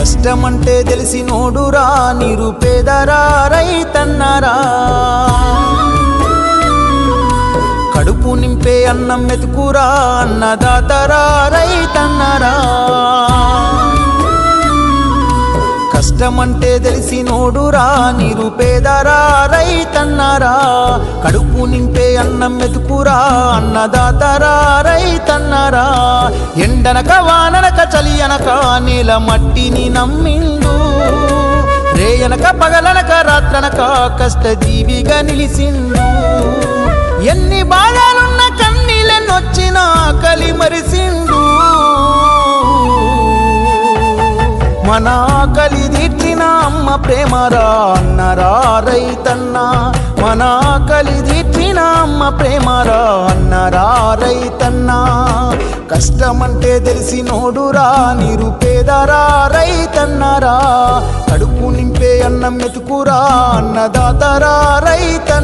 కష్టమంటే తెలిసినోడురా నిరుపేదరా రైతన్నరా కడుపు నింపే అన్నం మెతుకురా అన్నదాతరా రైతన్నరా కష్టమంటే తెలిసినోడురా నిరుపేదరా రైతన్నరా కడుపు నింపే అన్నం మెతుకురా అన్నదాతరా రైతన్నరా ఎండనక వాననక చలి అనక నేల మట్టిని నమ్మిండు రేయనక పగలనక రాత్రనక కష్టజీవిగా నిలిసిండు ఎన్ని బాధలున్న కన్నీళ్ళనొచ్చినా ఆకలి మరిసిండు మన ఆకలి తీర్చిన అమ్మ ప్రేమరా అన్నరా రైతన్న మన ఆకలి తీర్చిన అమ్మ ప్రేమరా అన్నరా రైతన్న కష్టమంటే తెలిసినోడురా నిరుపేదరా రైతన్నరా కడుపు నింపే అన్నం మెతుకురా అన్నదాతరా రైతన్న